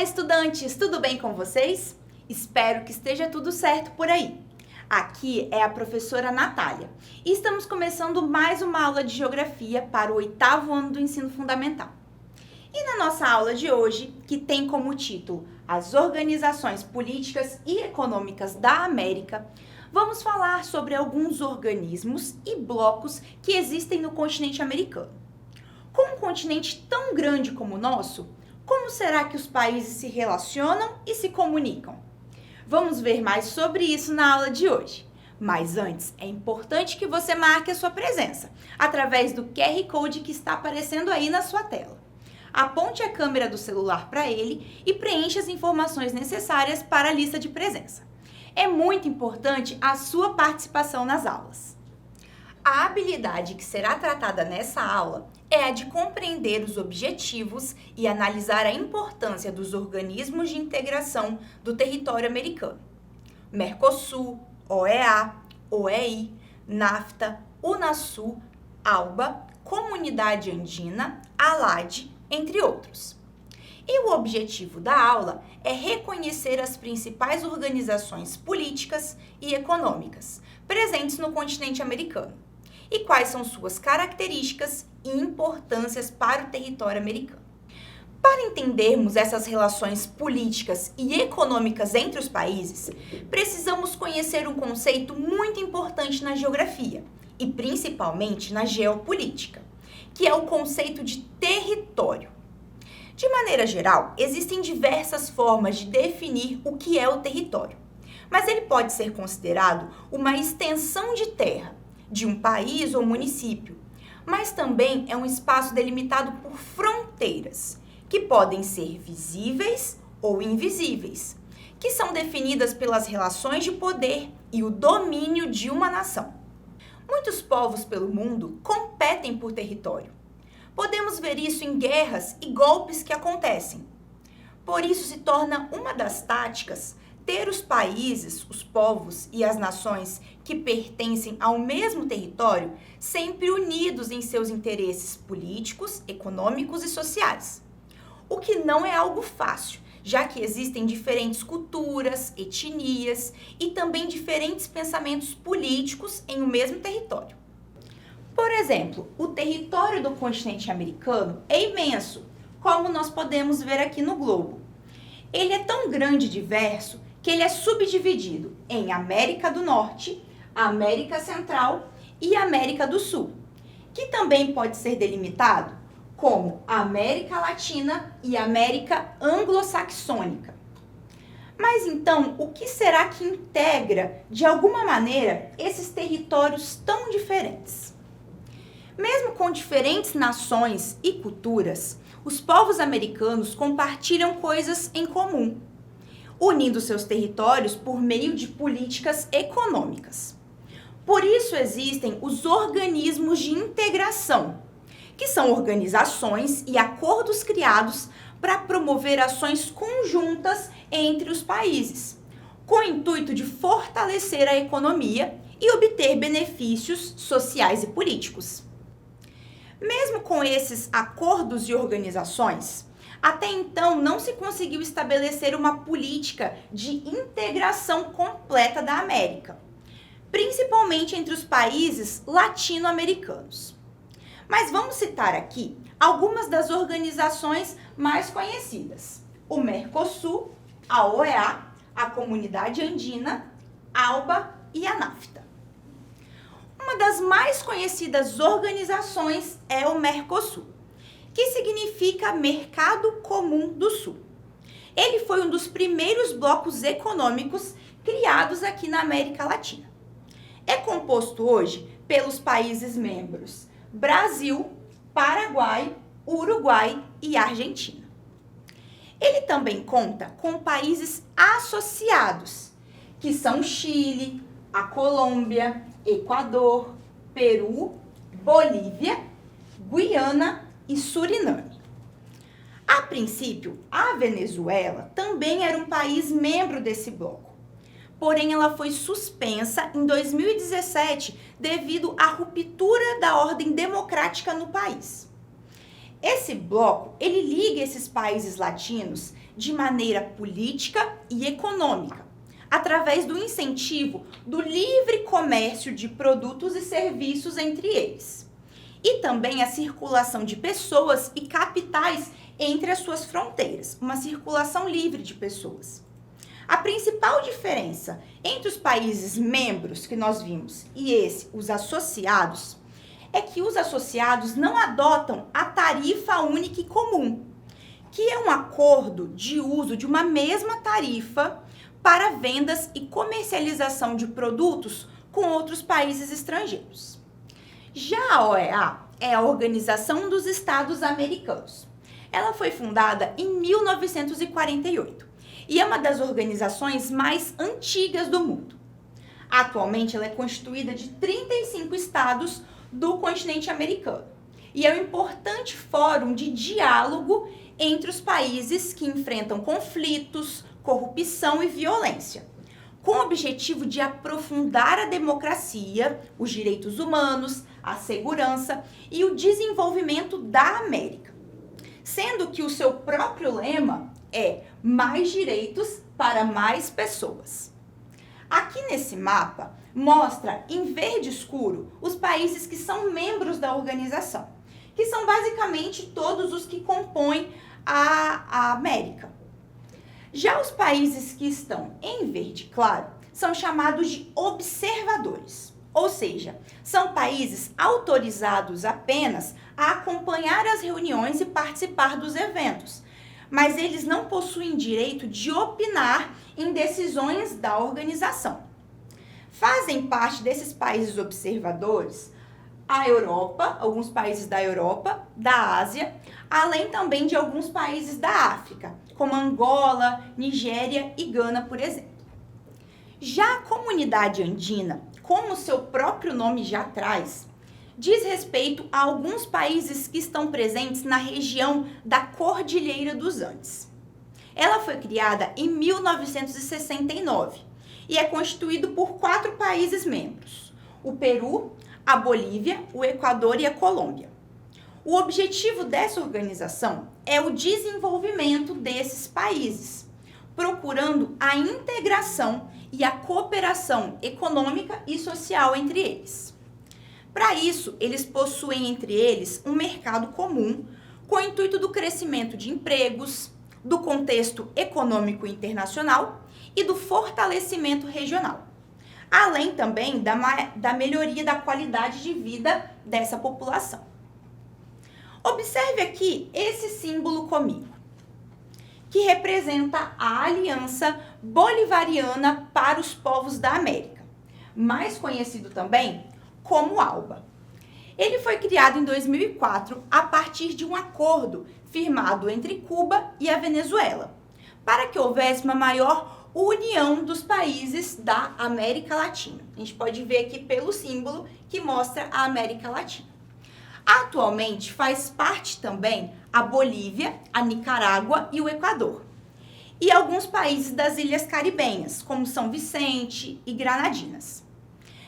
Olá, estudantes! Tudo bem com vocês? Espero que esteja tudo certo por aí. Aqui é a professora Natália e estamos começando mais uma aula de Geografia para o 8º ano do ensino fundamental. E na nossa aula de hoje, que tem como título As Organizações Políticas e Econômicas da América, vamos falar sobre alguns organismos e blocos que existem no continente americano. Com um continente tão grande como o nosso, como será que os países se relacionam e se comunicam? Vamos ver mais sobre isso na aula de hoje. Mas antes, é importante que você marque a sua presença através do QR Code que está aparecendo aí na sua tela. Aponte a câmera do celular para ele e preencha as informações necessárias para a lista de presença. É muito importante a sua participação nas aulas. A habilidade que será tratada nessa aula é a de compreender os objetivos e analisar a importância dos organismos de integração do território americano. Mercosul, OEA, OEI, NAFTA, Unasul, ALBA, Comunidade Andina, ALAD, entre outros. E o objetivo da aula é reconhecer as principais organizações políticas e econômicas presentes no continente americano e quais são suas características e importâncias para o território americano. Para entendermos essas relações políticas e econômicas entre os países, precisamos conhecer um conceito muito importante na geografia e principalmente na geopolítica, que é o conceito de território. De maneira geral, existem diversas formas de definir o que é o território, mas ele pode ser considerado uma extensão de terra de um país ou município, mas também é um espaço delimitado por fronteiras, que podem ser visíveis ou invisíveis, que são definidas pelas relações de poder e o domínio de uma nação. Muitos povos pelo mundo competem por território. Podemos ver isso em guerras e golpes que acontecem. Por isso se torna uma das táticas ter os países, os povos e as nações que pertencem ao mesmo território sempre unidos em seus interesses políticos, econômicos e sociais. O que não é algo fácil, já que existem diferentes culturas, etnias e também diferentes pensamentos políticos em um mesmo território. Por exemplo, o território do continente americano é imenso, como nós podemos ver aqui no globo. Ele é tão grande e diverso que ele é subdividido em América do Norte, América Central e América do Sul, que também pode ser delimitado como América Latina e América Anglo-Saxônica. Mas então, o que será que integra, de alguma maneira, esses territórios tão diferentes? Mesmo com diferentes nações e culturas, os povos americanos compartilham coisas em comum, unindo seus territórios por meio de políticas econômicas. Por isso existem os organismos de integração, que são organizações e acordos criados para promover ações conjuntas entre os países, com o intuito de fortalecer a economia e obter benefícios sociais e políticos. Mesmo com esses acordos e organizações, até então não se conseguiu estabelecer uma política de integração completa da América, principalmente entre os países latino-americanos. Mas vamos citar aqui algumas das organizações mais conhecidas: o Mercosul, a OEA, a Comunidade Andina, ALBA e a NAFTA. Uma das mais conhecidas organizações é o Mercosul, que significa Mercado Comum do Sul. Ele foi um dos primeiros blocos econômicos criados aqui na América Latina. É composto hoje pelos países membros Brasil, Paraguai, Uruguai e Argentina. Ele também conta com países associados, que são Chile, a Colômbia, Equador, Peru, Bolívia, Guiana e Suriname. A princípio, a Venezuela também era um país membro desse bloco. Porém, ela foi suspensa em 2017 devido à ruptura da ordem democrática no país. Esse bloco, ele liga esses países latinos de maneira política e econômica, através do incentivo do livre comércio de produtos e serviços entre eles, e também a circulação de pessoas e capitais entre as suas fronteiras, uma circulação livre de pessoas. A principal diferença entre os países membros que nós vimos e os associados, é que os associados não adotam a tarifa única e comum, que é um acordo de uso de uma mesma tarifa para vendas e comercialização de produtos com outros países estrangeiros. Já a OEA é a Organização dos Estados Americanos. Ela foi fundada em 1948 e é uma das organizações mais antigas do mundo. Atualmente, ela é constituída de 35 estados do continente americano e é um importante fórum de diálogo entre os países que enfrentam conflitos, corrupção e violência, com o objetivo de aprofundar a democracia, os direitos humanos, a segurança e o desenvolvimento da América, sendo que o seu próprio lema é mais direitos para mais pessoas. Aqui nesse mapa mostra em verde escuro os países que são membros da organização, que são basicamente todos os que compõem a América. Já os países que estão em verde claro são chamados de observadores, ou seja, são países autorizados apenas a acompanhar as reuniões e participar dos eventos, mas eles não possuem direito de opinar em decisões da organização. Fazem parte desses países observadores a Europa, alguns países da Europa, da Ásia, além também de alguns países da África, como Angola, Nigéria e Gana, por exemplo. Já a comunidade andina, como seu próprio nome já traz, diz respeito a alguns países que estão presentes na região da Cordilheira dos Andes. Ela foi criada em 1969 e é constituído por 4 países membros: o Peru, a Bolívia, o Equador e a Colômbia. O objetivo dessa organização é o desenvolvimento desses países, procurando a integração e a cooperação econômica e social entre eles. Para isso, eles possuem entre eles um mercado comum com o intuito do crescimento de empregos, do contexto econômico internacional e do fortalecimento regional, além também da melhoria da qualidade de vida dessa população. Observe aqui esse símbolo comigo, que representa a Aliança Bolivariana para os Povos da América, mais conhecido também como ALBA. Ele foi criado em 2004 a partir de um acordo firmado entre Cuba e a Venezuela, para que houvesse uma maior união dos países da América Latina. A gente pode ver aqui pelo símbolo que mostra a América Latina. Atualmente faz parte também a Bolívia, a Nicarágua e o Equador, e alguns países das ilhas caribenhas, como São Vicente e Granadinas.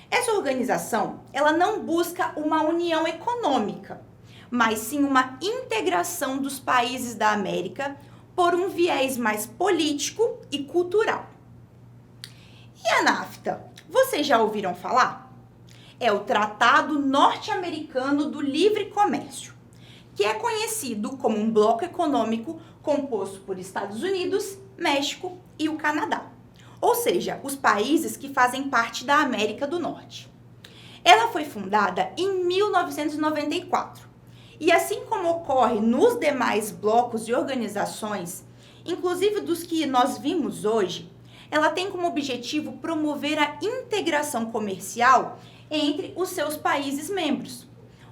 Essa organização, ela não busca uma união econômica, mas sim uma integração dos países da América por um viés mais político e cultural. E a NAFTA? Vocês já ouviram falar? É o Tratado Norte-Americano do Livre Comércio, que é conhecido como um bloco econômico composto por Estados Unidos, México e o Canadá, ou seja, os países que fazem parte da América do Norte. Ela foi fundada em 1994 e, assim como ocorre nos demais blocos e organizações, inclusive dos que nós vimos hoje, ela tem como objetivo promover a integração comercial entre os seus países membros,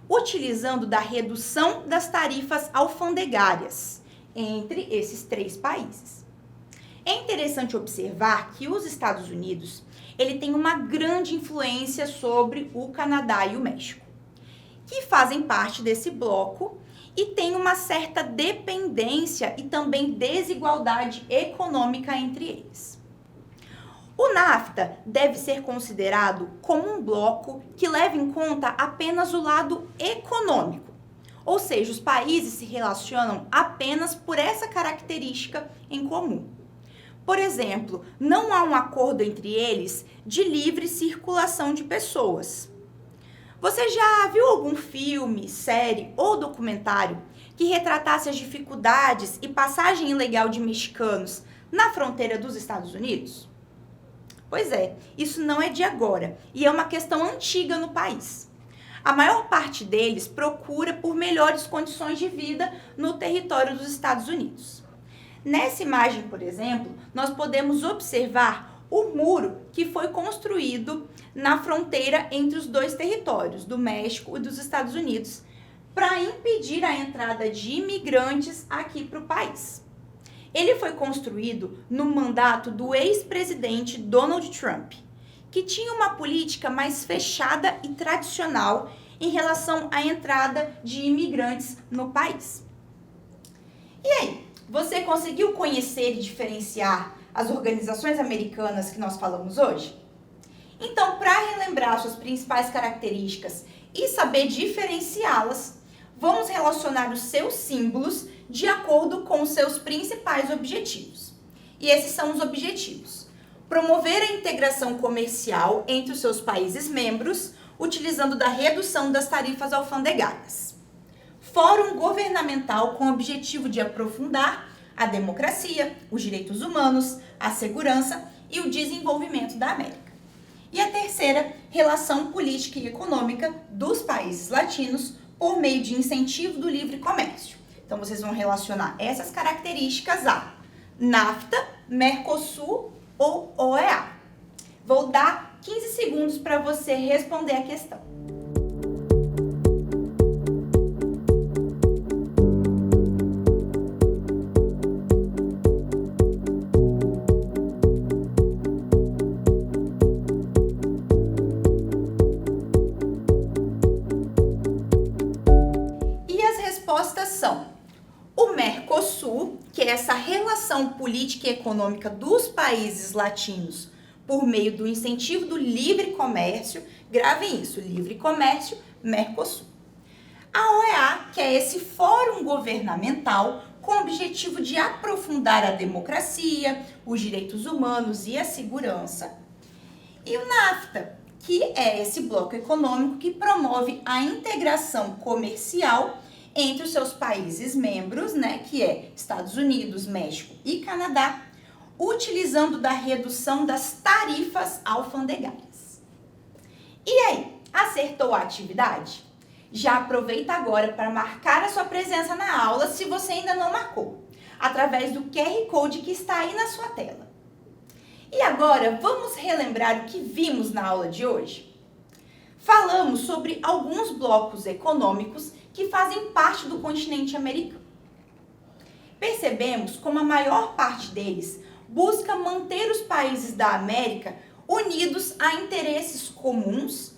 utilizando da redução das tarifas alfandegárias entre esses 3 países. É interessante observar que os Estados Unidos, ele tem uma grande influência sobre o Canadá e o México, que fazem parte desse bloco e tem uma certa dependência e também desigualdade econômica entre eles. O NAFTA deve ser considerado como um bloco que leva em conta apenas o lado econômico, Ou seja, os países se relacionam apenas por essa característica em comum. Por exemplo, não há um acordo entre eles de livre circulação de pessoas. Você já viu algum filme, série ou documentário que retratasse as dificuldades e passagem ilegal de mexicanos na fronteira dos Estados Unidos? Pois é, isso não é de agora e é uma questão antiga no país. A maior parte deles procura por melhores condições de vida no território dos Estados Unidos. Nessa imagem, por exemplo, nós podemos observar o muro que foi construído na fronteira entre os dois territórios, do México e dos Estados Unidos, para impedir a entrada de imigrantes aqui para o país. Ele foi construído no mandato do ex-presidente Donald Trump, que tinha uma política mais fechada e tradicional em relação à entrada de imigrantes no país. E aí? Você conseguiu conhecer e diferenciar as organizações americanas que nós falamos hoje? Então, para relembrar suas principais características e saber diferenciá-las, vamos relacionar os seus símbolos de acordo com os seus principais objetivos. E esses são os objetivos: promover a integração comercial entre os seus países membros, utilizando da redução das tarifas alfandegárias. Fórum governamental com o objetivo de aprofundar a democracia, os direitos humanos, a segurança e o desenvolvimento da América. E a terceira, relação política e econômica dos países latinos por meio de incentivo do livre comércio. Então, vocês vão relacionar essas características a NAFTA, Mercosul ou OEA. Vou dar 15 segundos para você responder a questão. O Mercosul, que é essa relação política e econômica dos países latinos por meio do incentivo do livre comércio, gravem isso, livre comércio, Mercosul. A OEA, que é esse fórum governamental com o objetivo de aprofundar a democracia, os direitos humanos e a segurança. E o NAFTA, que é esse bloco econômico que promove a integração comercial entre os seus países membros, que é Estados Unidos, México e Canadá, utilizando da redução das tarifas alfandegárias. E aí, acertou a atividade? Já aproveita agora para marcar a sua presença na aula se você ainda não marcou, através do QR Code que está aí na sua tela. E agora, vamos relembrar o que vimos na aula de hoje? Falamos sobre alguns blocos econômicos que fazem parte do continente americano. Percebemos como a maior parte deles busca manter os países da América unidos a interesses comuns,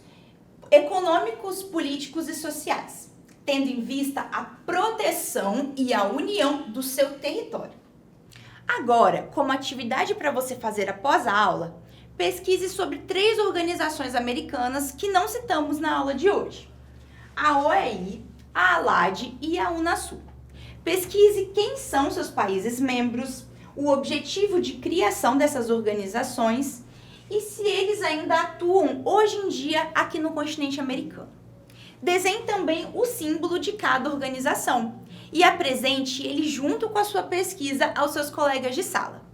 econômicos, políticos e sociais, tendo em vista a proteção e a união do seu território. Agora, como atividade para você fazer após a aula, pesquise sobre 3 organizações americanas que não citamos na aula de hoje: a OEI, a ALAD e a UNASUR. Pesquise quem são seus países membros, o objetivo de criação dessas organizações e se eles ainda atuam hoje em dia aqui no continente americano. Desenhe também o símbolo de cada organização e apresente ele junto com a sua pesquisa aos seus colegas de sala.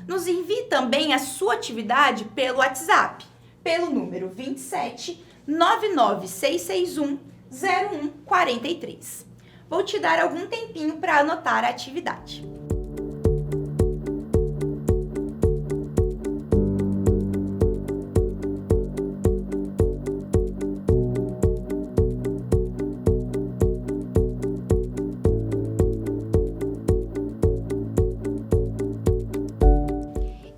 Nos envie também a sua atividade pelo WhatsApp, pelo número 27 99661 0143. Vou te dar algum tempinho para anotar a atividade.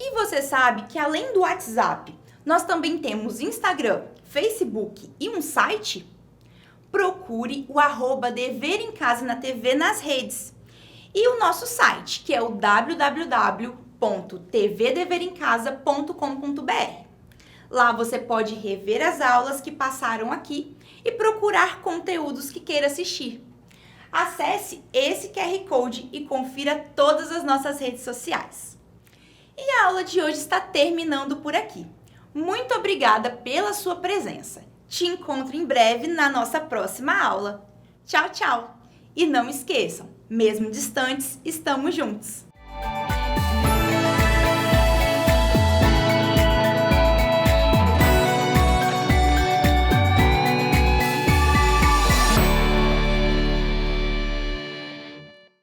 E você sabe que além do WhatsApp, nós também temos Instagram, Facebook e um site? Procure o @Dever em Casa na TV nas redes. E o nosso site, que é o www.tvdeverimcasa.com.br. Lá você pode rever as aulas que passaram aqui e procurar conteúdos que queira assistir. Acesse esse QR Code e confira todas as nossas redes sociais. E a aula de hoje está terminando por aqui. Muito obrigada pela sua presença. Te encontro em breve na nossa próxima aula. Tchau, tchau! E não esqueçam, mesmo distantes, estamos juntos!